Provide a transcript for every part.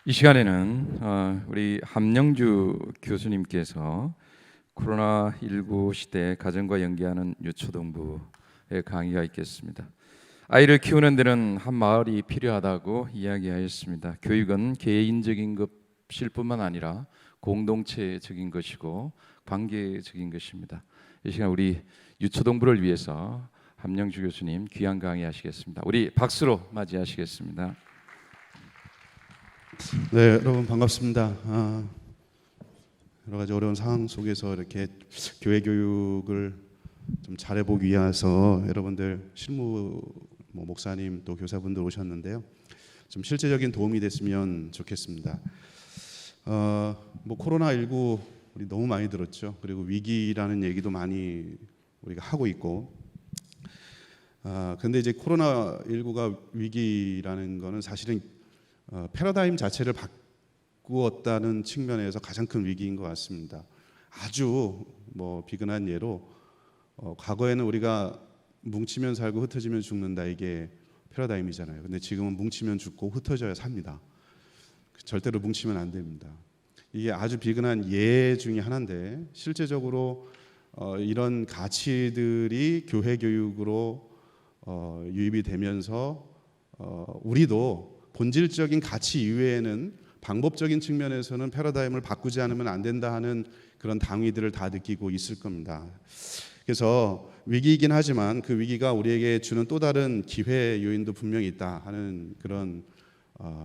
이 시간에는 우리 함영주 교수님께서 코로나19 시대 가정과 연계하는 유초동부의 강의가 있겠습니다. 아이를 키우는 데는 한 마을이 필요하다고 이야기하였습니다. 교육은 개인적인 것일 뿐만 아니라 공동체적인 것이고 관계적인 것입니다. 이 시간 우리 유초동부를 위해서 함영주 교수님 귀한 강의하시겠습니다. 우리 박수로 맞이하시겠습니다. 네, 여러분 반갑습니다. 여러 가지 어려운 상황 속에서 이렇게 교회 교육을 좀 잘해보기 위해서 여러분들 실무 목사님 또 교사분들 오셨는데요. 좀 실제적인 도움이 됐으면 좋겠습니다. 코로나19 우리 너무 많이 들었죠. 그리고 위기라는 얘기도 많이 우리가 하고 있고. 근데 이제 코로나19가 위기라는 거는 사실은 패러다임 자체를 바꾸었다는 측면에서 가장 큰 위기인 것 같습니다. 아주 비근한 예로 과거에는 우리가 뭉치면 살고 흩어지면 죽는다, 이게 패러다임이잖아요. 근데 지금은 뭉치면 죽고 흩어져야 삽니다. 절대로 뭉치면 안 됩니다. 이게 아주 비근한 예 중에 하나인데, 실제적으로 이런 가치들이 교회 교육으로 유입이 되면서 우리도 본질적인 가치 이외에는 방법적인 측면에서는 패러다임을 바꾸지 않으면 안 된다 하는 그런 당위들을 다 느끼고 있을 겁니다. 그래서 위기이긴 하지만 그 위기가 우리에게 주는 또 다른 기회 요인도 분명히 있다 하는 그런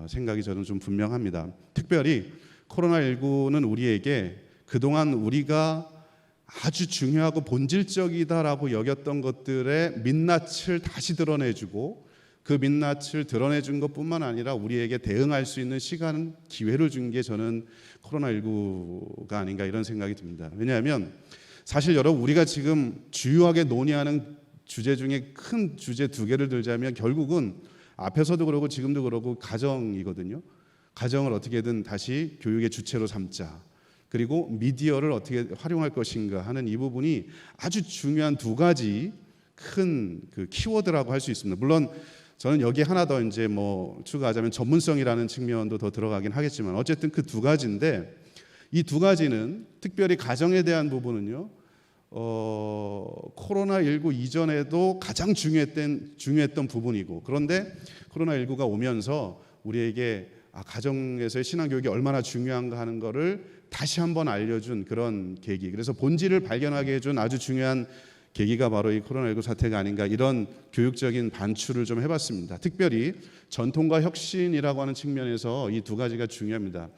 생각이 저는 좀 분명합니다. 특별히 코로나19는 우리에게 그동안 우리가 아주 중요하고 본질적이다라고 여겼던 것들의 민낯을 다시 드러내주고, 그 민낯을 드러내준 것뿐만 아니라 우리에게 대응할 수 있는 시간, 기회를 준 게 저는 코로나19가 아닌가 이런 생각이 듭니다. 왜냐하면 사실 여러분, 우리가 지금 주요하게 논의하는 주제 중에 큰 주제 두 개를 들자면 결국은 앞에서도 그러고 지금도 그러고 가정이거든요. 가정을 어떻게든 다시 교육의 주체로 삼자, 그리고 미디어를 어떻게 활용할 것인가 하는 이 부분이 아주 중요한 두 가지 큰 그 키워드라고 할 수 있습니다. 물론 저는 여기 하나 더 이제 추가하자면 전문성이라는 측면도 더 들어가긴 하겠지만, 어쨌든 그 두 가지인데, 이 두 가지는 특별히 가정에 대한 부분은요, 코로나19 이전에도 가장 중요했던 부분이고, 그런데 코로나19가 오면서 우리에게 가정에서의 신앙교육이 얼마나 중요한가 하는 거를 다시 한번 알려준 그런 계기, 그래서 본질을 발견하게 해준 아주 중요한 계기가 바로 이 코로나19 사태가 아닌가, 이런 교육적인 반출을 좀 해봤습니다. 특별히 전통과 혁신이라고 하는 측면에서 이 두 가지가 중요합니다.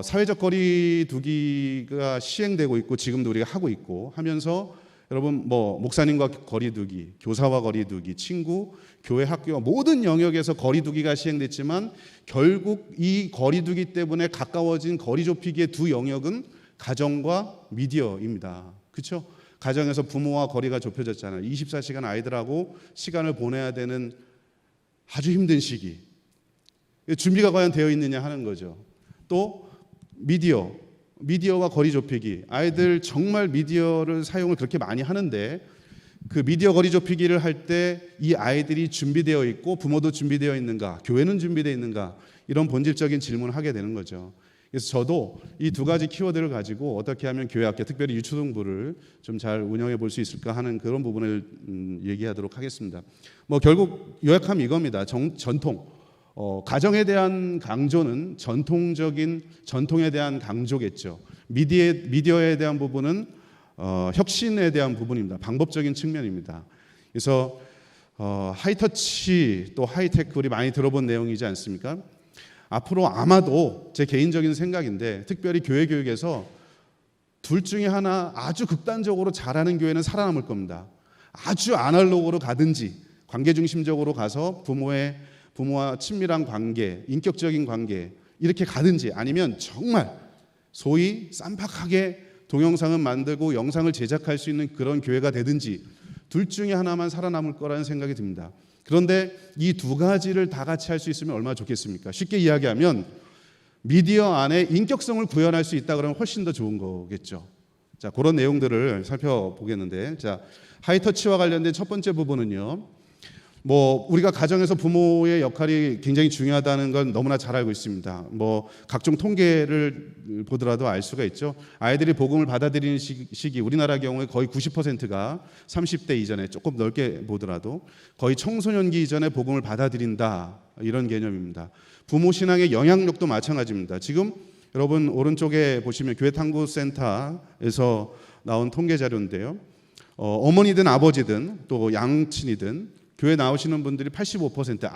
사회적 거리두기가 시행되고 있고 지금도 우리가 하고 있고 하면서, 여러분 목사님과 거리두기, 교사와 거리두기, 친구, 교회, 학교 모든 영역에서 거리두기가 시행됐지만 결국 이 거리두기 때문에 가까워진 거리 좁히기의 두 영역은 가정과 미디어입니다. 그렇죠? 가정에서 부모와 거리가 좁혀졌잖아요. 24시간 아이들하고 시간을 보내야 되는 아주 힘든 시기. 준비가 과연 되어 있느냐 하는 거죠. 또 미디어와 거리 좁히기. 아이들 정말 미디어를 사용을 그렇게 많이 하는데, 그 미디어 거리 좁히기를 할 때 이 아이들이 준비되어 있고 부모도 준비되어 있는가, 교회는 준비되어 있는가, 이런 본질적인 질문을 하게 되는 거죠. 그래서 저도 이 두 가지 키워드를 가지고 어떻게 하면 교회 학교, 특별히 유초동부를 좀 잘 운영해 볼 수 있을까 하는 그런 부분을 얘기하도록 하겠습니다. 결국 요약하면 이겁니다. 전통, 가정에 대한 강조는 전통에 대한 강조겠죠. 미디어에 대한 부분은 혁신에 대한 부분입니다. 방법적인 측면입니다. 그래서 하이터치 또 하이테크, 우리 많이 들어본 내용이지 않습니까? 앞으로 아마도 제 개인적인 생각인데, 특별히 교회 교육에서 둘 중에 하나 아주 극단적으로 잘하는 교회는 살아남을 겁니다. 아주 아날로그로 가든지 관계 중심적으로 가서 부모와 친밀한 관계, 인격적인 관계 이렇게 가든지, 아니면 정말 소위 쌈박하게 동영상을 만들고 영상을 제작할 수 있는 그런 교회가 되든지, 둘 중에 하나만 살아남을 거라는 생각이 듭니다. 그런데 이 두 가지를 다 같이 할 수 있으면 얼마나 좋겠습니까? 쉽게 이야기하면 미디어 안에 인격성을 구현할 수 있다 그러면 훨씬 더 좋은 거겠죠. 자, 그런 내용들을 살펴보겠는데, 자, 하이터치와 관련된 첫 번째 부분은요, 뭐 우리가 가정에서 부모의 역할이 굉장히 중요하다는 건 너무나 잘 알고 있습니다. 뭐 각종 통계를 보더라도 알 수가 있죠. 아이들이 복음을 받아들이는 시기 우리나라 경우에 거의 90%가 30대 이전에, 조금 넓게 보더라도 거의 청소년기 이전에 복음을 받아들인다, 이런 개념입니다. 부모 신앙의 영향력도 마찬가지입니다. 지금 여러분 오른쪽에 보시면 교회 탐구센터에서 나온 통계 자료인데요. 어머니든 아버지든 또 양친이든 교회 나오시는 분들이 85%,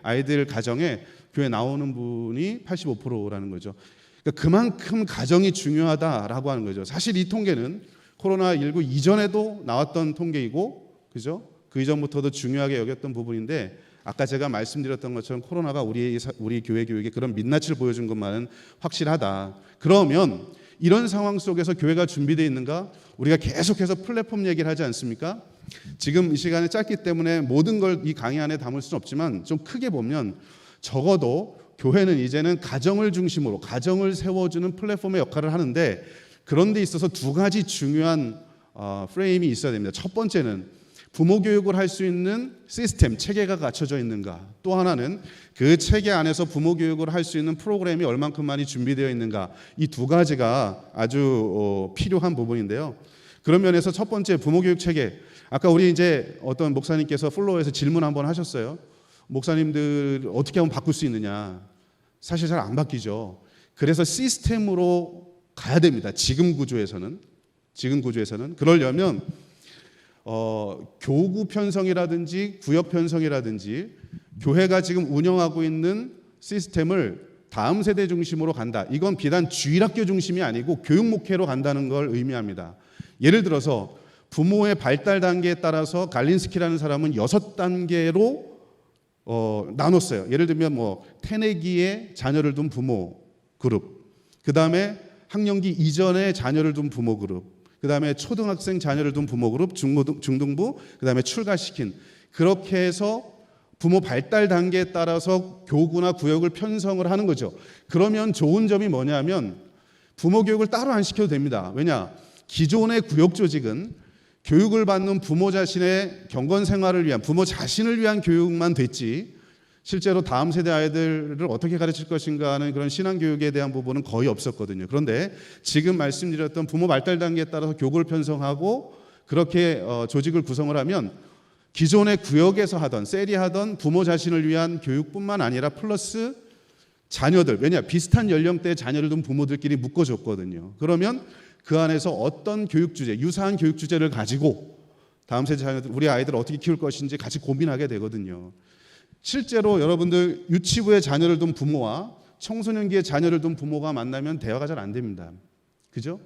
아이들 가정에 교회 나오는 분이 85%라는 거죠. 그러니까 그만큼 가정이 중요하다라고 하는 거죠. 사실 이 통계는 코로나19 이전에도 나왔던 통계이고, 그죠? 그 이전부터도 중요하게 여겼던 부분인데, 아까 제가 말씀드렸던 것처럼 코로나가 우리 교회 교육에 그런 민낯을 보여준 것만은 확실하다. 그러면 이런 상황 속에서 교회가 준비되어 있는가? 우리가 계속해서 플랫폼 얘기를 하지 않습니까? 지금 이 시간이 짧기 때문에 모든 걸 이 강의 안에 담을 수는 없지만 좀 크게 보면 적어도 교회는 이제는 가정을 중심으로 가정을 세워주는 플랫폼의 역할을 하는데, 그런 데 있어서 두 가지 중요한 프레임이 있어야 됩니다. 첫 번째는 부모 교육을 할 수 있는 시스템, 체계가 갖춰져 있는가. 또 하나는 그 체계 안에서 부모 교육을 할 수 있는 프로그램이 얼만큼 많이 준비되어 있는가. 이 두 가지가 아주 필요한 부분인데요. 그런 면에서 첫 번째 부모 교육 체계. 아까 우리 이제 어떤 목사님께서 플로어에서 질문 한번 하셨어요. 목사님들 어떻게 하면 바꿀 수 있느냐. 사실 잘 안 바뀌죠. 그래서 시스템으로 가야 됩니다. 지금 구조에서는. 그러려면 교구 편성이라든지 구역 편성이라든지 교회가 지금 운영하고 있는 시스템을 다음 세대 중심으로 간다. 이건 비단 주일학교 중심이 아니고 교육 목회로 간다는 걸 의미합니다. 예를 들어서 부모의 발달 단계에 따라서 갈린스키라는 사람은 6단계로 나눴어요. 예를 들면 뭐 태내기에 자녀를 둔 부모 그룹, 그 다음에 학령기 이전에 자녀를 둔 부모 그룹, 그 다음에 초등학생 자녀를 둔 부모 그룹, 중등부, 그 다음에 출가시킨, 그렇게 해서 부모 발달 단계에 따라서 교구나 구역을 편성을 하는 거죠. 그러면 좋은 점이 뭐냐면 부모 교육을 따로 안 시켜도 됩니다. 왜냐? 기존의 구역 조직은 교육을 받는 부모 자신의 경건 생활을 위한, 부모 자신을 위한 교육만 됐지, 실제로 다음 세대 아이들을 어떻게 가르칠 것인가 하는 그런 신앙 교육에 대한 부분은 거의 없었거든요. 그런데 지금 말씀드렸던 부모 발달 단계에 따라서 교구를 편성하고 그렇게 조직을 구성을 하면 기존의 구역에서 하던 세리하던 부모 자신을 위한 교육뿐만 아니라 플러스 자녀들, 왜냐? 비슷한 연령대의 자녀를 둔 부모들끼리 묶어줬거든요. 그러면 그 안에서 어떤 교육 주제, 유사한 교육 주제를 가지고 다음 세대 자녀들, 우리 아이들을 어떻게 키울 것인지 같이 고민하게 되거든요. 실제로 여러분들 유치부에 자녀를 둔 부모와 청소년기에 자녀를 둔 부모가 만나면 대화가 잘 안 됩니다. 그죠?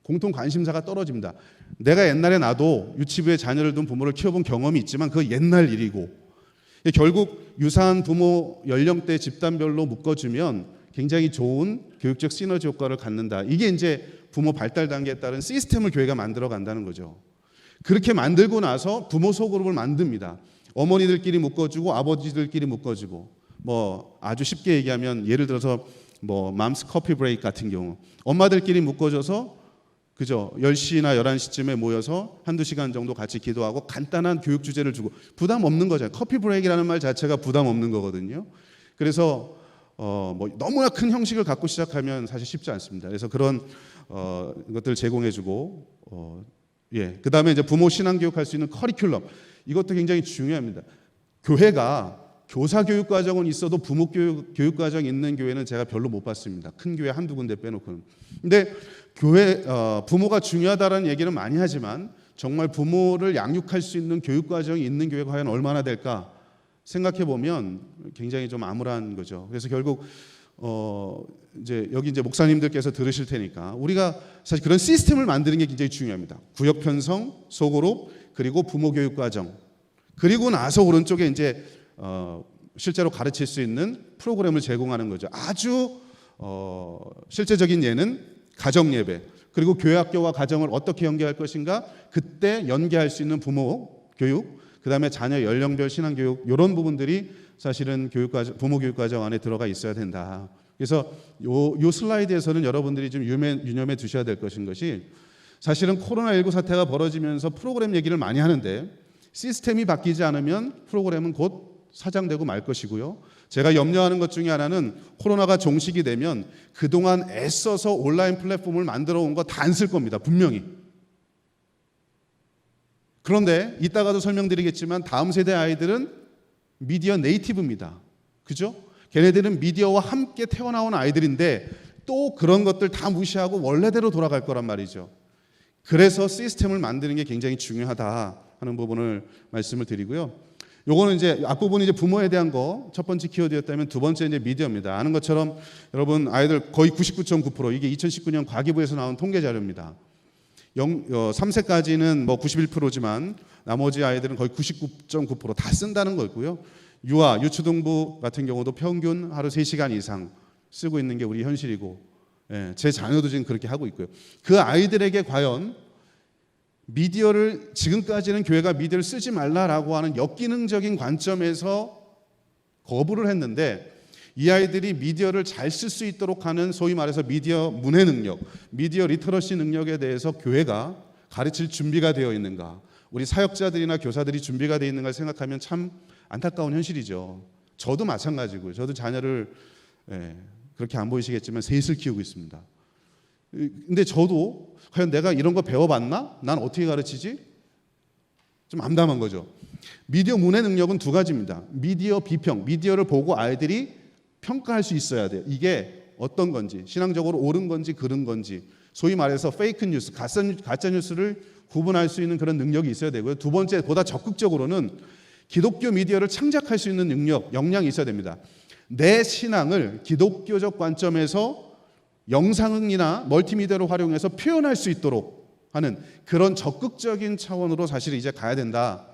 공통 관심사가 떨어집니다. 내가 옛날에 나도 유치부에 자녀를 둔 부모를 키워본 경험이 있지만 그거 옛날 일이고, 결국 유사한 부모 연령대 집단별로 묶어주면 굉장히 좋은 교육적 시너지 효과를 갖는다. 이게 이제 부모 발달 단계에 따른 시스템을 교회가 만들어 간다는 거죠. 그렇게 만들고 나서 부모 소그룹을 만듭니다. 어머니들끼리 묶어주고 아버지들끼리 묶어주고, 뭐 아주 쉽게 얘기하면 예를 들어서 뭐 맘스 커피 브레이크 같은 경우 엄마들끼리 묶어줘서, 그죠? 10시나 11시쯤에 모여서 한두 시간 정도 같이 기도하고 간단한 교육 주제를 주고, 부담 없는 거잖아요. 커피 브레이크라는 말 자체가 부담 없는 거거든요. 그래서 뭐 너무나 큰 형식을 갖고 시작하면 사실 쉽지 않습니다. 그래서 그런 것들 제공해주고, 그 다음에 이제 부모 신앙 교육할 수 있는 커리큘럼, 이것도 굉장히 중요합니다. 교회가 교사 교육 과정은 있어도 부모 교육 과정 있는 교회는 제가 별로 못 봤습니다. 큰 교회 한두 군데 빼놓고는. 근데 교회 부모가 중요하다라는 얘기는 많이 하지만 정말 부모를 양육할 수 있는 교육 과정이 있는 교회가 과연 얼마나 될까 생각해 보면 굉장히 좀 암울한 거죠. 그래서 결국 이제 여기 이제 목사님들께서 들으실 테니까 우리가 사실 그런 시스템을 만드는 게 굉장히 중요합니다. 구역 편성, 소그룹, 그리고 부모 교육 과정, 그리고 나서 오른쪽에 이제 실제로 가르칠 수 있는 프로그램을 제공하는 거죠. 아주 실제적인 예는 가정 예배, 그리고 교회 학교와 가정을 어떻게 연계할 것인가, 그때 연계할 수 있는 부모 교육, 그 다음에 자녀 연령별 신앙 교육, 이런 부분들이 사실은 부모 교육 과정 안에 들어가 있어야 된다. 그래서 요 슬라이드에서는 여러분들이 좀 유념해 두셔야 될 것인 것이, 사실은 코로나19 사태가 벌어지면서 프로그램 얘기를 많이 하는데 시스템이 바뀌지 않으면 프로그램은 곧 사장되고 말 것이고요. 제가 염려하는 것 중에 하나는 코로나가 종식이 되면 그동안 애써서 온라인 플랫폼을 만들어 온 거 다 안 쓸 겁니다. 분명히. 그런데 이따가도 설명드리겠지만 다음 세대 아이들은 미디어 네이티브입니다. 그죠? 걔네들은 미디어와 함께 태어나온 아이들인데 또 그런 것들 다 무시하고 원래대로 돌아갈 거란 말이죠. 그래서 시스템을 만드는 게 굉장히 중요하다 하는 부분을 말씀을 드리고요. 요거는 이제 앞부분이 이제 부모에 대한 거 첫 번째 키워드였다면 두 번째 이제 미디어입니다. 아는 것처럼 여러분 아이들 거의 99.9% 이게 2019년 과기부에서 나온 통계 자료입니다. 3세까지는 뭐 91%지만 나머지 아이들은 거의 99.9% 다 쓴다는 거고요. 유초등부 같은 경우도 평균 하루 3시간 이상 쓰고 있는 게 우리 현실이고, 제 자녀도 지금 그렇게 하고 있고요. 그 아이들에게 과연 미디어를 지금까지는 교회가 미디어를 쓰지 말라라고 하는 역기능적인 관점에서 거부를 했는데 이 아이들이 미디어를 잘 쓸 수 있도록 하는 소위 말해서 미디어 문해 능력, 미디어 리터러시 능력에 대해서 교회가 가르칠 준비가 되어 있는가, 우리 사역자들이나 교사들이 준비가 되어 있는가 생각하면 참 안타까운 현실이죠. 저도 마찬가지고요. 저도 자녀를 그렇게 안 보이시겠지만 셋을 키우고 있습니다. 근데 저도 과연 내가 이런 거 배워봤나? 난 어떻게 가르치지? 좀 암담한 거죠. 미디어 문해 능력은 두 가지입니다. 미디어 비평, 미디어를 보고 아이들이 평가할 수 있어야 돼요. 이게 어떤 건지, 신앙적으로 옳은 건지 그른 건지, 소위 말해서 페이크 뉴스, 가짜 뉴스를 구분할 수 있는 그런 능력이 있어야 되고요. 두 번째, 보다 적극적으로는 기독교 미디어를 창작할 수 있는 능력, 역량이 있어야 됩니다. 내 신앙을 기독교적 관점에서 영상이나 멀티미디어를 활용해서 표현할 수 있도록 하는 그런 적극적인 차원으로 사실 이제 가야 된다.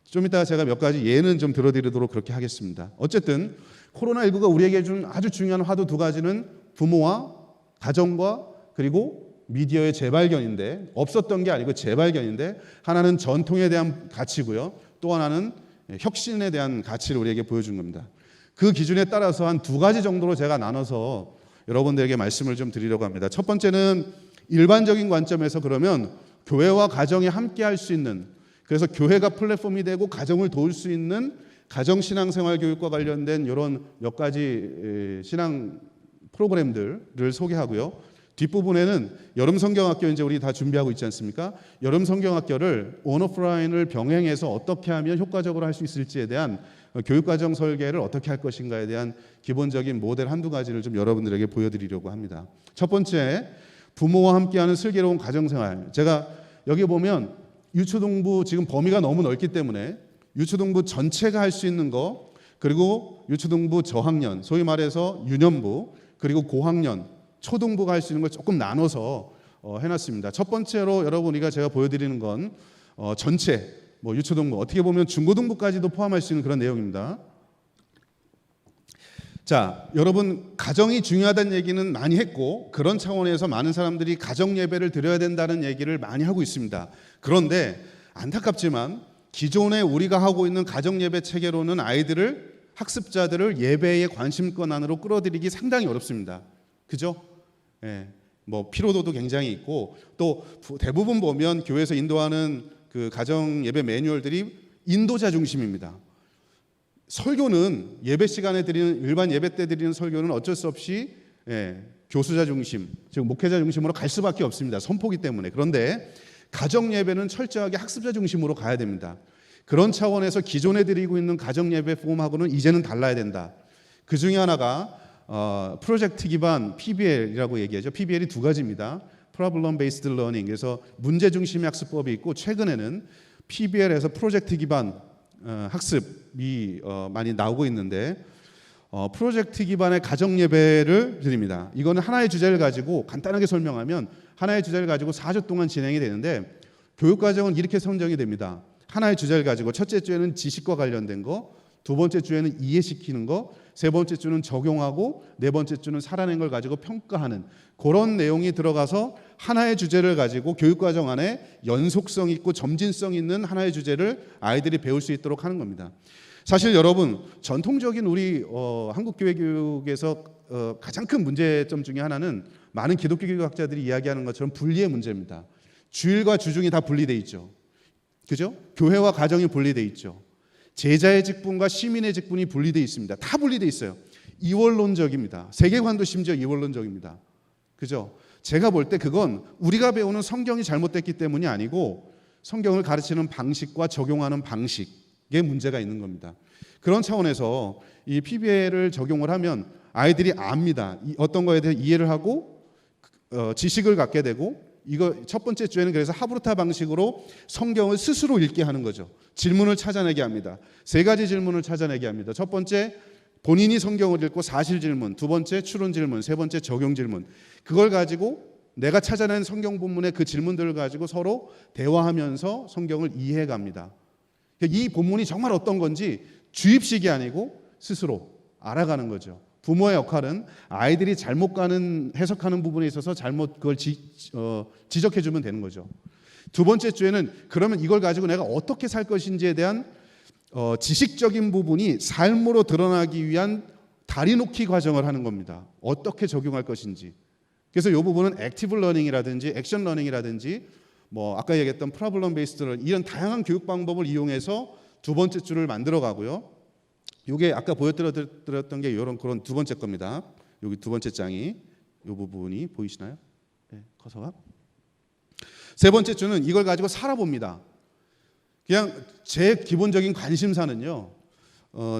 좀 이따가 제가 몇 가지 예는 좀 들어드리도록 그렇게 하겠습니다. 어쨌든 코로나19가 우리에게 준 아주 중요한 화두 두 가지는 부모와 가정과 그리고 미디어의 재발견인데, 없었던 게 아니고 재발견인데, 하나는 전통에 대한 가치고요. 또 하나는 혁신에 대한 가치를 우리에게 보여준 겁니다. 그 기준에 따라서 한 두 가지 정도로 제가 나눠서 여러분들에게 말씀을 좀 드리려고 합니다. 첫 번째는 일반적인 관점에서 그러면 교회와 가정이 함께 할 수 있는, 그래서 교회가 플랫폼이 되고 가정을 도울 수 있는 가정신앙생활 교육과 관련된 이런 몇 가지 신앙 프로그램들을 소개하고요. 뒷부분에는 여름 성경학교 이제 우리 다 준비하고 있지 않습니까? 여름 성경학교를 온오프라인을 병행해서 어떻게 하면 효과적으로 할 수 있을지에 대한 교육과정 설계를 어떻게 할 것인가에 대한 기본적인 모델 한두 가지를 좀 여러분들에게 보여드리려고 합니다. 첫 번째, 부모와 함께하는 슬기로운 가정생활. 제가 여기 보면 유초등부 지금 범위가 너무 넓기 때문에 유초등부 전체가 할 수 있는 거, 그리고 유초등부 저학년, 소위 말해서 유년부, 그리고 고학년, 초등부가 할 수 있는 걸 조금 나눠서 해놨습니다. 첫 번째로 여러분 우리가 제가 보여드리는 건 전체 유초등부, 어떻게 보면 중고등부까지도 포함할 수 있는 그런 내용입니다. 자, 여러분 가정이 중요하다는 얘기는 많이 했고 그런 차원에서 많은 사람들이 가정 예배를 드려야 된다는 얘기를 많이 하고 있습니다. 그런데 안타깝지만 기존에 우리가 하고 있는 가정 예배 체계로는 아이들을, 학습자들을 예배의 관심권 안으로 끌어들이기 상당히 어렵습니다. 그죠? 피로도도 굉장히 있고, 또 대부분 보면 교회에서 인도하는 그 가정 예배 매뉴얼들이 인도자 중심입니다. 설교는 예배 시간에 드리는, 일반 예배 때 드리는 설교는 어쩔 수 없이 교수자 중심, 즉 목회자 중심으로 갈 수밖에 없습니다. 선포기 때문에. 그런데 가정 예배는 철저하게 학습자 중심으로 가야 됩니다. 그런 차원에서 기존에 드리고 있는 가정 예배 폼하고는 이제는 달라야 된다. 그 중에 하나가 프로젝트 기반 PBL이라고 얘기하죠. PBL이 두 가지입니다. Problem Based Learning. 그래서 문제 중심의 학습법이 있고, 최근에는 PBL에서 프로젝트 기반 학습이 많이 나오고 있는데, 프로젝트 기반의 가정 예배를 드립니다. 이거는 하나의 주제를 가지고 간단하게 설명하면 하나의 주제를 가지고 4주 동안 진행이 되는데, 교육과정은 이렇게 선정이 됩니다. 하나의 주제를 가지고 첫째 주에는 지식과 관련된 거, 두 번째 주에는 이해시키는 거, 세 번째 주는 적용하고, 네 번째 주는 살아낸 걸 가지고 평가하는 그런 내용이 들어가서 하나의 주제를 가지고 교육과정 안에 연속성 있고 점진성 있는 하나의 주제를 아이들이 배울 수 있도록 하는 겁니다. 사실 여러분, 전통적인 우리 한국교회 교육에서 가장 큰 문제점 중에 하나는 많은 기독교 교육학자들이 이야기하는 것처럼 분리의 문제입니다. 주일과 주중이 다 분리돼 있죠. 그죠? 교회와 가정이 분리돼 있죠. 제자의 직분과 시민의 직분이 분리돼 있습니다. 다 분리돼 있어요. 이원론적입니다. 세계관도 심지어 이원론적입니다. 그죠? 제가 볼 때 그건 우리가 배우는 성경이 잘못됐기 때문이 아니고 성경을 가르치는 방식과 적용하는 방식에 문제가 있는 겁니다. 그런 차원에서 이 PBL을 적용을 하면 아이들이 압니다. 어떤 거에 대해 이해를 하고 지식을 갖게 되고, 이거 첫 번째 주에는 그래서 하브루타 방식으로 성경을 스스로 읽게 하는 거죠. 질문을 찾아내게 합니다. 세 가지 질문을 찾아내게 합니다. 첫 번째, 본인이 성경을 읽고 사실 질문, 두 번째 추론 질문, 세 번째 적용 질문. 그걸 가지고 내가 찾아낸 성경 본문의 그 질문들을 가지고 서로 대화하면서 성경을 이해해 갑니다. 이 본문이 정말 어떤 건지 주입식이 아니고 스스로 알아가는 거죠. 부모의 역할은 아이들이 잘못 가는 해석하는 부분에 있어서 잘못 그걸 지적해 주면 되는 거죠. 두 번째 주에는 그러면 이걸 가지고 내가 어떻게 살 것인지에 대한 지식적인 부분이 삶으로 드러나기 위한 다리 놓기 과정을 하는 겁니다. 어떻게 적용할 것인지. 그래서 이 부분은 액티브 러닝이라든지 액션 러닝이라든지 뭐 아까 얘기했던 프로블럼 베이스드 이런 다양한 교육 방법을 이용해서 두 번째 줄을 만들어 가고요. 이게 아까 보여드렸던 게 이런 그런 두 번째 겁니다. 여기 두 번째 장이 이 부분이 보이시나요? 네, 커서가. 세 번째 줄은 이걸 가지고 살아봅니다. 그냥 제 기본적인 관심사는요.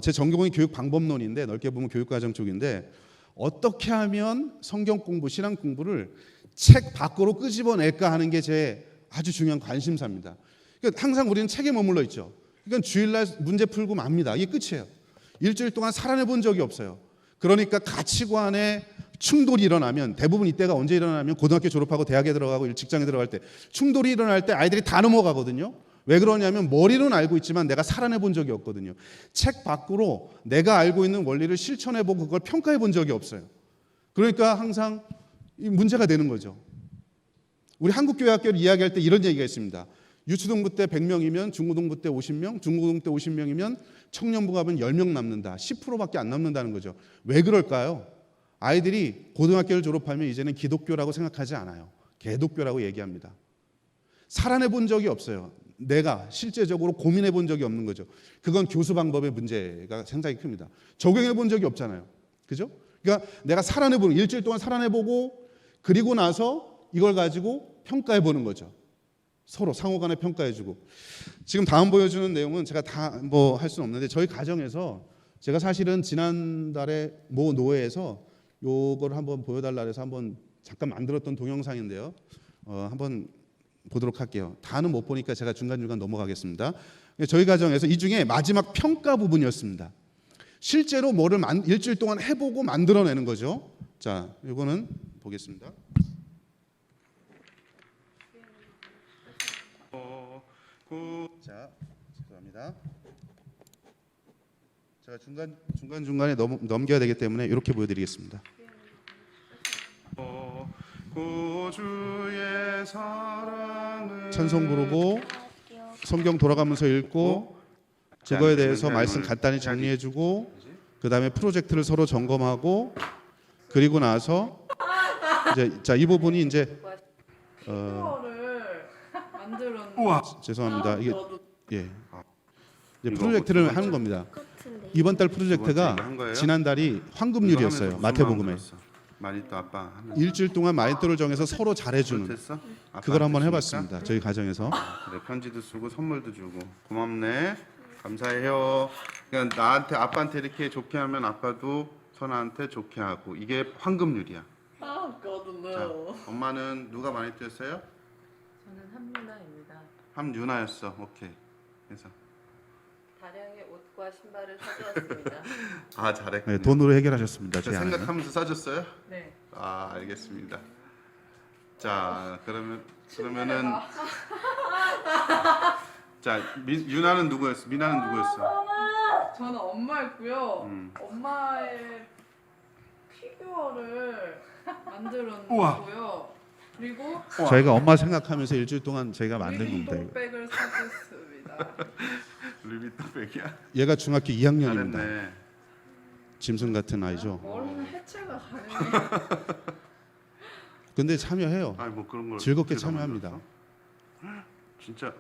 제 전공이 교육 방법론인데 넓게 보면 교육과정 쪽인데 어떻게 하면 성경 공부, 신앙 공부를 책 밖으로 끄집어낼까 하는 게 제 아주 중요한 관심사입니다. 그러니까 항상 우리는 책에 머물러 있죠. 그러니까 주일날 문제 풀고 맙니다. 이게 끝이에요. 일주일 동안 살아내 본 적이 없어요. 그러니까 가치관에 충돌이 일어나면 대부분 이때가 언제 일어나면 고등학교 졸업하고 대학에 들어가고 직장에 들어갈 때 충돌이 일어날 때 아이들이 다 넘어가거든요. 왜 그러냐면 머리로는 알고 있지만 내가 살아내 본 적이 없거든요. 책 밖으로 내가 알고 있는 원리를 실천해 보고 그걸 평가해 본 적이 없어요. 그러니까 항상 이 문제가 되는 거죠. 우리 한국교회학교를 이야기할 때 이런 얘기가 있습니다. 유초등부 때 100명이면 중고등부 때 50명, 중고등 때 50명이면 청년부가 하면 10명 남는다. 10%밖에 안 남는다는 거죠. 왜 그럴까요? 아이들이 고등학교를 졸업하면 이제는 기독교라고 생각하지 않아요. 개독교라고 얘기합니다. 살아내 본 적이 없어요. 내가 실제적으로 고민해 본 적이 없는 거죠. 그건 교수 방법의 문제가 상당히 큽니다. 적용해 본 적이 없잖아요. 그죠? 그러니까 내가 살아내 보는, 일주일 동안 살아내 보고 그리고 나서 이걸 가지고 평가해 보는 거죠. 서로 상호 간에 평가해 주고. 지금 다음 보여주는 내용은 제가 다 뭐 할 수는 없는데 저희 가정에서 제가 사실은 지난달에 모 노회에서 요걸 한번 보여달라 해서 한번 잠깐 만들었던 동영상인데요. 한번 보도록 할게요. 다는 못 보니까 제가 중간중간 넘어가겠습니다. 저희 가정에서 이 중에 마지막 평가 부분이었습니다. 실제로 뭐를 일주일 동안 해보고 만들어내는 거죠. 자, 이거는 보겠습니다. 자, 죄송합니다. 제가 중간중간에 넘겨야 되기 때문에 이렇게 보여드리겠습니다. 구주의 사랑을 찬송 부르고 성경 돌아가면서 읽고 그거에 대해서 말씀 간단히 정리해주고 그 다음에 프로젝트를 서로 점검하고 그리고 나서 이제 자, 이 부분이 이제 죄송합니다. 이게 예 이제 프로젝트를 하는 겁니다. 이번 달 프로젝트가 지난달이 황금률이었어요. 마태복음에. 마니또 아빠 일주일 동안 마니또를 정해서 서로 잘해주는 됐어? 그걸 한번 해봤습니다. 저희 가정에서. 그래, 편지도 쓰고 선물도 주고 고맙네, 감사해요. 그러니까 나한테 아빠한테 이렇게 좋게 하면 아빠도 선아한테 좋게 하고 이게 황금률이야. 자, 엄마는 누가 마니또였어요? 저는 함유나입니다. 함유나였어. 오케이. 그래서 다량의 옷과 신발을 사주었습니다. 아 잘했군요. 네, 돈으로 해결하셨습니다. 제 아내는. 생각하면서 싸줬어요? 네. 아 알겠습니다. 자 그러면은 자 유나는 누구였어? 미나는 누구였어? 저는 엄마였고요. 엄마의 피규어를 만들었고요. 그리고 저희가 엄마 생각하면서 일주일 동안 저희가 만든 겁니다. 이거. 루이비통백을 사줬습니다. 루이비통백이야? 얘가 중학교 2학년입니다. 잘했네. 짐승 같은 아이죠. 머리는 해체가 가능해요. 근데 참여해요. 아니 뭐 그런 걸 즐겁게 그래서 참여합니다. 만들었어? 진짜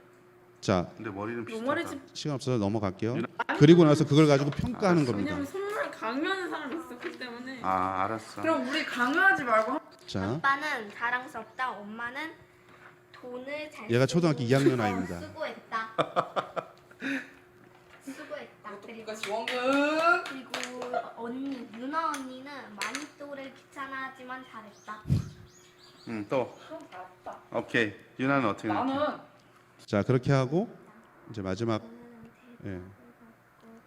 자, 근데 머리는 요머리 비슷하다. 집 시간 없어서 넘어갈게요. 그리고 나서 그걸 가지고 평가하는 겁니다. 왜냐면 선물 강요하는 사람이 있었기 때문에. 아, 알았어. 그럼 우리 강요하지 말고 자, 아빠는 자랑스럽다. 엄마는 돈을 잘 얘가 쓰고 초등학교 2학년 아이입니다. 수고했다. 수고했다. 그리고 언니, 누나 언니는 많이 또를 귀찮아하지만 잘했다. 응, 또. 좀 낫다. 오케이. 유나는 어떻게 생각해? 나는 자 그렇게 하고 이제 마지막 예.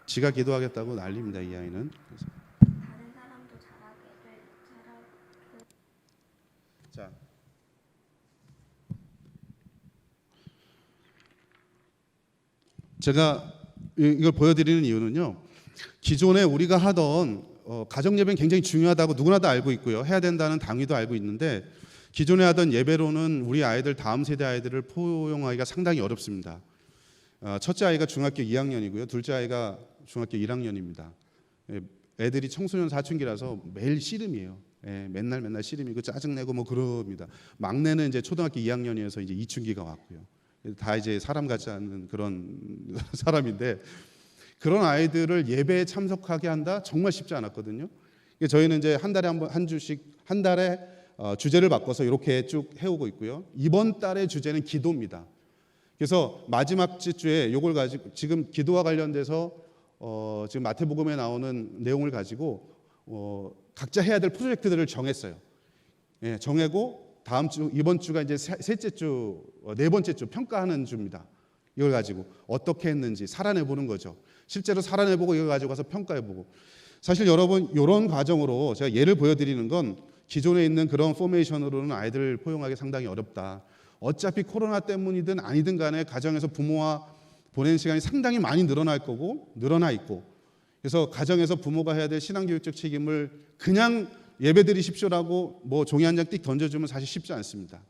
지가 기도하겠다고 난립니다 이 아이는. 그래서 다른 사람도 잘하게 자 제가 이걸 보여드리는 이유는요. 기존에 우리가 하던 가정 예배는 굉장히 중요하다고 누구나 다 알고 있고요. 해야 된다는 당위도 알고 있는데 기존에 하던 예배로는 우리 아이들 다음 세대 아이들을 포용하기가 상당히 어렵습니다. 첫째 아이가 중학교 2학년이고요. 둘째 아이가 중학교 1학년입니다. 애들이 청소년 사춘기라서 매일 씨름이에요. 맨날 씨름이고 짜증내고 뭐 그럽니다. 막내는 이제 초등학교 2학년이어서 이제 이춘기가 왔고요. 다 이제 사람 같지 않은 그런 사람인데 그런 아이들을 예배에 참석하게 한다 정말 쉽지 않았거든요. 저희는 이제 한 달에 한 주씩 한 달에 주제를 바꿔서 이렇게 쭉 해오고 있고요. 이번 달의 주제는 기도입니다. 그래서 마지막 주에 이걸 가지고 지금 기도와 관련돼서 지금 마태복음에 나오는 내용을 가지고 각자 해야 될 프로젝트들을 정했어요. 정하고 다음 주 이번 주가 이제 셋째 주, 네 번째 주 평가하는 주입니다. 이걸 가지고 어떻게 했는지 살아내 보는 거죠. 실제로 살아내 보고 이걸 가지고 가서 평가해 보고. 사실 여러분 이런 과정으로 제가 예를 보여드리는 건 기존에 있는 그런 포메이션으로는 아이들을 포용하기 상당히 어렵다. 어차피 코로나 때문이든 아니든 간에 가정에서 부모와 보내는 시간이 상당히 많이 늘어나 있고 그래서 가정에서 부모가 해야 될 신앙교육적 책임을 그냥 예배드리십시오라고 뭐 종이 한 장 띡 던져주면 사실 쉽지 않습니다.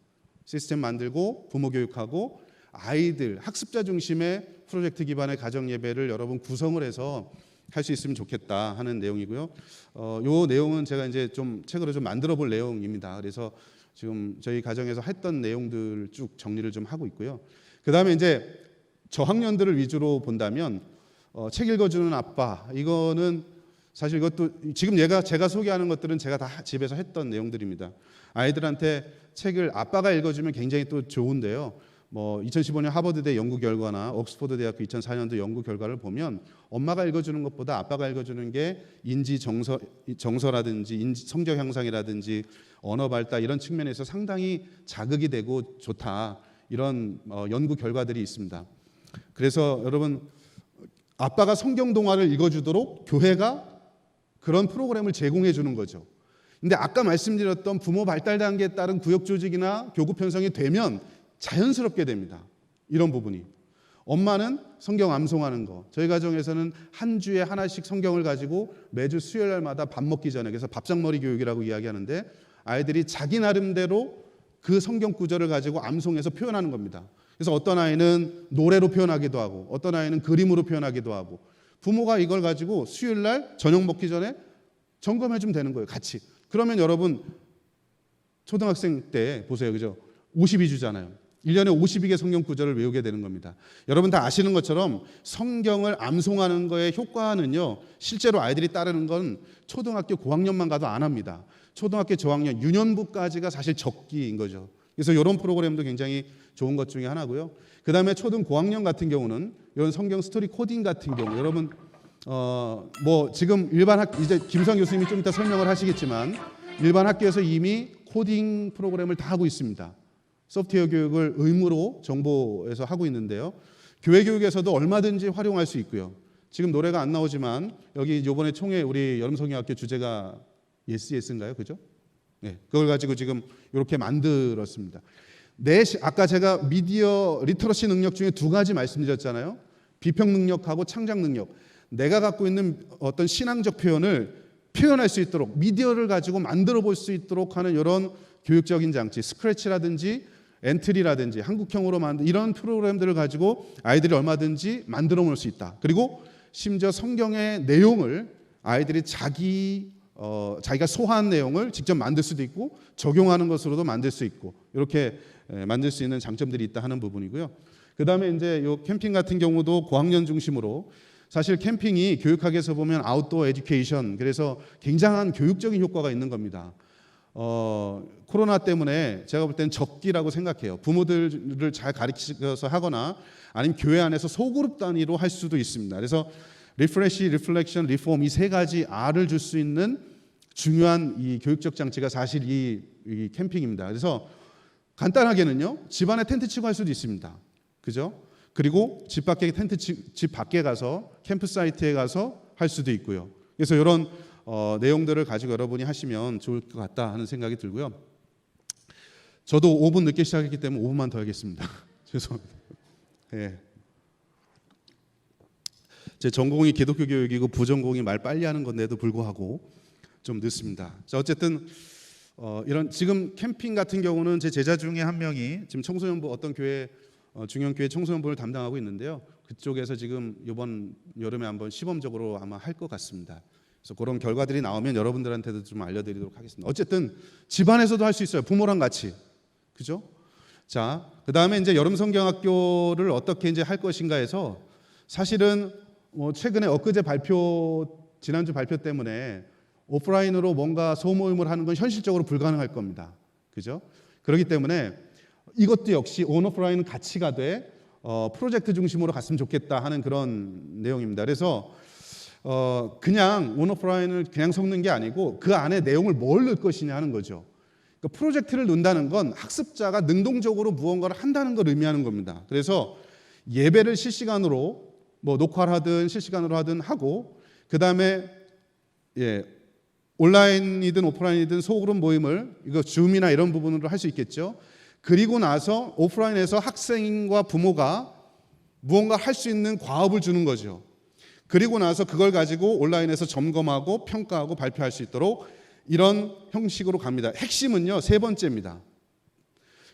시스템 만들고 부모 교육하고 아이들 학습자 중심의 프로젝트 기반의 가정 예배를 여러분 구성을 해서 할 수 있으면 좋겠다 하는 내용이고요. 요 내용은 제가 이제 좀 책으로 좀 만들어 볼 내용입니다. 그래서 지금 저희 가정에서 했던 내용들 쭉 정리를 좀 하고 있고요. 그다음에 이제 저학년들을 위주로 본다면 책 읽어주는 아빠 이거는 사실 이것도 지금 제가 소개하는 것들은 제가 다 집에서 했던 내용들입니다. 아이들한테 책을 아빠가 읽어주면 굉장히 또 좋은데요. 뭐 2015년 하버드대 연구 결과나 옥스퍼드 대학교 2004년도 연구 결과를 보면 엄마가 읽어주는 것보다 아빠가 읽어주는 게 인지 정서라든지 성적 향상이라든지 언어 발달 이런 측면에서 상당히 자극이 되고 좋다 이런 연구 결과들이 있습니다. 그래서 여러분 아빠가 성경 동화를 읽어주도록 교회가 그런 프로그램을 제공해 주는 거죠. 근데 아까 말씀드렸던 부모 발달 단계에 따른 구역 조직이나 교구 편성이 되면 자연스럽게 됩니다. 이런 부분이. 엄마는 성경 암송하는 거. 저희 가정에서는 한 주에 하나씩 성경을 가지고 매주 수요일 날마다 밥 먹기 전에 그래서 밥상머리 교육이라고 이야기하는데 아이들이 자기 나름대로 그 성경 구절을 가지고 암송해서 표현하는 겁니다. 그래서 어떤 아이는 노래로 표현하기도 하고 어떤 아이는 그림으로 표현하기도 하고 부모가 이걸 가지고 수요일 날 저녁 먹기 전에 점검해 주면 되는 거예요. 같이. 그러면 여러분 초등학생 때 보세요. 그죠? 52주잖아요. 1년에 52개 성경 구절을 외우게 되는 겁니다. 여러분 다 아시는 것처럼 성경을 암송하는 거의 효과는요. 실제로 아이들이 따르는 건 초등학교 고학년만 가도 안 합니다. 초등학교 저학년 유년부까지가 사실 적기인 거죠. 그래서 이런 프로그램도 굉장히 좋은 것 중에 하나고요. 그다음에 초등 고학년 같은 경우는 이런 성경 스토리 코딩 같은 경우 여러분 뭐 지금 일반 이제 김수환 교수님이 좀 이따 설명을 하시겠지만 일반 학교에서 이미 코딩 프로그램을 다 하고 있습니다. 소프트웨어 교육을 의무로 정보에서 하고 있는데요. 교회 교육에서도 얼마든지 활용할 수 있고요. 지금 노래가 안 나오지만 여기 이번에 총회 우리 여름성경학교 주제가 예스인가요? 그죠? 네, 그걸 가지고 지금 이렇게 만들었습니다. 아까 제가 미디어 리터러시 능력 중에 두 가지 말씀드렸잖아요. 비평 능력하고 창작 능력. 내가 갖고 있는 어떤 신앙적 표현을 표현할 수 있도록 미디어를 가지고 만들어 볼 수 있도록 하는 이런 교육적인 장치, 스크래치라든지 엔트리라든지 한국형으로 만든 이런 프로그램들을 가지고 아이들이 얼마든지 만들어 볼 수 있다. 그리고 심지어 성경의 내용을 아이들이 자기가 소화한 내용을 직접 만들 수도 있고 적용하는 것으로도 만들 수 있고 이렇게 만들 수 있는 장점들이 있다 하는 부분이고요. 그다음에 이제 요 캠핑 같은 경우도 고학년 중심으로 사실 캠핑이 교육학에서 보면 아웃도어 에듀케이션 그래서 굉장한 교육적인 효과가 있는 겁니다. 코로나 때문에 제가 볼 때는 적기라고 생각해요. 부모들을 잘 가르쳐서 하거나 아니면 교회 안에서 소그룹 단위로 할 수도 있습니다. 그래서 리프레시, 리플렉션, 리폼 이 세 가지 R을 줄 수 있는 중요한 이 교육적 장치가 사실 이 캠핑입니다. 그래서 간단하게는요, 집 안에 텐트 치고 할 수도 있습니다. 그죠? 그리고 집 밖에 집 밖에 가서 캠프 사이트에 가서 할 수도 있고요. 그래서 이런 내용들을 가지고 여러분이 하시면 좋을 것 같다 하는 생각이 들고요. 저도 5분 늦게 시작했기 때문에 5분만 더 하겠습니다. 죄송합니다. 예. 제 전공이 기독교 교육이고 부전공이 말 빨리 하는 건데도 불구하고 좀 늦습니다. 자, 어쨌든 이런 지금 캠핑 같은 경우는 제 제자 중에 한 명이 지금 청소년부 어떤 교회 중형교회 청소년부를 담당하고 있는데요. 그쪽에서 지금 이번 여름에 한번 시범적으로 아마 할 것 같습니다. 그래서 그런 결과들이 나오면 여러분들한테도 좀 알려드리도록 하겠습니다. 어쨌든 집안에서도 할 수 있어요. 부모랑 같이, 그죠? 자, 그 다음에 이제 여름 성경학교를 어떻게 이제 할 것인가 해서 사실은 최근에 엊그제 지난주 발표 때문에 오프라인으로 뭔가 소모임을 하는 건 현실적으로 불가능할 겁니다. 그죠? 그렇기 때문에 이것도 역시 온오프라인은 같이 가되 프로젝트 중심으로 갔으면 좋겠다 하는 그런 내용입니다. 그래서 그냥 온오프라인을 그냥 섞는 게 아니고 그 안에 내용을 뭘 넣을 것이냐 하는 거죠. 그러니까 프로젝트를 넣는다는 건 학습자가 능동적으로 무언가를 한다는 걸 의미하는 겁니다. 그래서 예배를 실시간으로 뭐 녹화를 하든 실시간으로 하든 하고 그 다음에 온라인이든 오프라인이든 소그룹 모임을 이거 줌이나 이런 부분으로 할 수 있겠죠. 그리고 나서 오프라인에서 학생과 부모가 무언가 할 수 있는 과업을 주는 거죠. 그리고 나서 그걸 가지고 온라인에서 점검하고 평가하고 발표할 수 있도록 이런 형식으로 갑니다. 핵심은요, 세 번째입니다.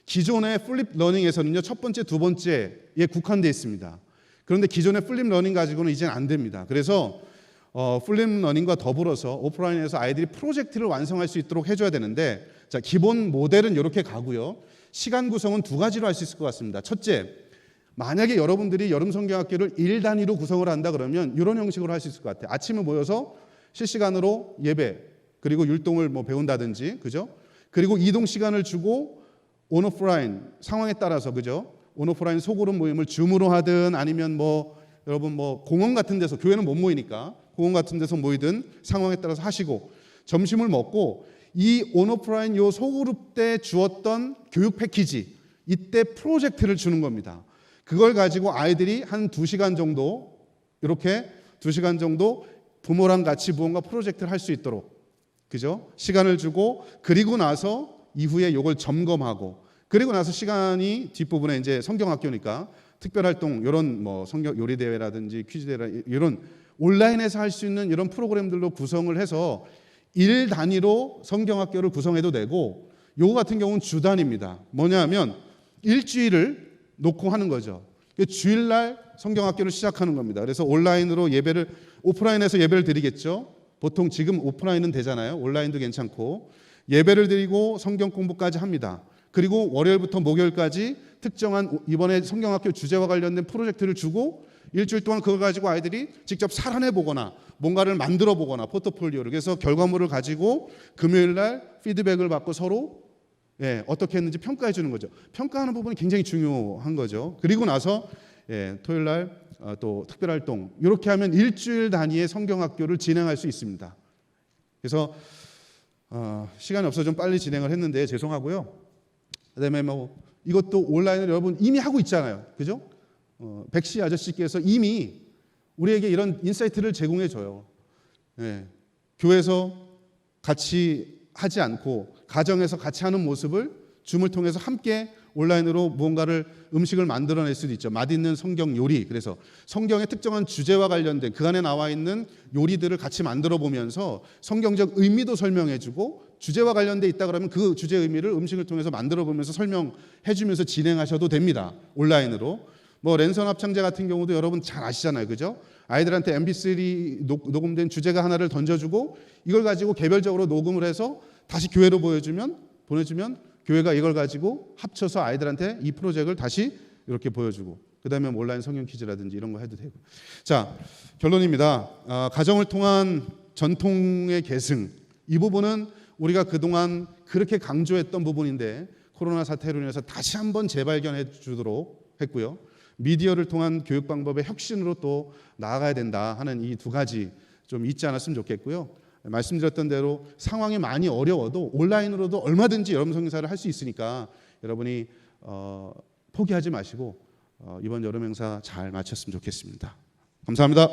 기존의 플립 러닝에서는요, 첫 번째, 두 번째에 국한되어 있습니다. 그런데 기존의 플립 러닝 가지고는 이제는 안 됩니다. 그래서 플립 러닝과 더불어서 오프라인에서 아이들이 프로젝트를 완성할 수 있도록 해줘야 되는데, 자, 기본 모델은 이렇게 가고요. 시간 구성은 두 가지로 할 수 있을 것 같습니다. 첫째, 만약에 여러분들이 여름 성경학교를 일 단위로 구성을 한다 그러면 이런 형식으로 할 수 있을 것 같아요. 아침에 모여서 실시간으로 예배 그리고 율동을 뭐 배운다든지, 그죠? 그리고 이동 시간을 주고 온오프라인 상황에 따라서, 그죠? 온오프라인 소그룹 모임을 줌으로 하든 아니면 뭐 여러분 뭐 공원 같은 데서, 교회는 못 모이니까 공원 같은 데서 모이든 상황에 따라서 하시고, 점심을 먹고 이 온오프라인 요 소그룹 때 주었던 교육 패키지, 이때 프로젝트를 주는 겁니다. 그걸 가지고 아이들이 한 2시간 정도, 이렇게 2시간 정도 부모랑 같이 무언가 프로젝트를 할 수 있도록, 그죠? 시간을 주고, 그리고 나서 이후에 이걸 점검하고, 그리고 나서 시간이 뒷부분에 이제 성경학교니까 특별활동, 이런 뭐 성경 요리대회라든지 퀴즈대회, 이런 온라인에서 할 수 있는 이런 프로그램들로 구성을 해서 일 단위로 성경학교를 구성해도 되고, 요거 같은 경우는 주 단위입니다. 뭐냐 하면 일주일을 놓고 하는 거죠. 주일날 성경학교를 시작하는 겁니다. 그래서 온라인으로 예배를, 오프라인에서 예배를 드리겠죠. 보통 지금 오프라인은 되잖아요. 온라인도 괜찮고 예배를 드리고 성경 공부까지 합니다. 그리고 월요일부터 목요일까지 특정한 이번에 성경학교 주제와 관련된 프로젝트를 주고 일주일 동안 그걸 가지고 아이들이 직접 살아내 보거나 뭔가를 만들어 보거나 포트폴리오를, 그래서 결과물을 가지고 금요일날 피드백을 받고 서로 어떻게 했는지 평가해 주는 거죠. 평가하는 부분이 굉장히 중요한 거죠. 그리고 나서 토요일날 또 특별활동, 이렇게 하면 일주일 단위의 성경학교를 진행할 수 있습니다. 그래서 시간이 없어서 좀 빨리 진행을 했는데 죄송하고요. 그다음에 뭐 이것도 온라인으로 여러분 이미 하고 있잖아요, 그죠? 백시 아저씨께서 이미 우리에게 이런 인사이트를 제공해 줘요. 교회에서 같이 하지 않고 가정에서 같이 하는 모습을 줌을 통해서 함께 온라인으로 무언가를 음식을 만들어낼 수도 있죠. 맛있는 성경 요리. 그래서 성경의 특정한 주제와 관련된 그 안에 나와 있는 요리들을 같이 만들어 보면서 성경적 의미도 설명해주고, 주제와 관련돼 있다 그러면 그 주제 의미를 음식을 통해서 만들어 보면서 설명해주면서 진행하셔도 됩니다. 온라인으로. 뭐 랜선 합창제 같은 경우도 여러분 잘 아시잖아요, 그죠? 아이들한테 MP3 녹음된 주제가 하나를 던져주고 이걸 가지고 개별적으로 녹음을 해서 다시 교회로 보내주면 교회가 이걸 가지고 합쳐서 아이들한테 이 프로젝트를 다시 이렇게 보여주고, 그다음에 온라인 성경 퀴즈라든지 이런 거 해도 되고. 자, 결론입니다. 가정을 통한 전통의 계승, 이 부분은 우리가 그동안 그렇게 강조했던 부분인데 코로나 사태로 인해서 다시 한번 재발견해 주도록 했고요. 미디어를 통한 교육 방법의 혁신으로 또 나아가야 된다 하는 이 두 가지 좀 잊지 않았으면 좋겠고요. 말씀드렸던 대로 상황이 많이 어려워도 온라인으로도 얼마든지 여러분 성경사를 할 수 있으니까 여러분이 포기하지 마시고 이번 여름 행사 잘 마쳤으면 좋겠습니다. 감사합니다.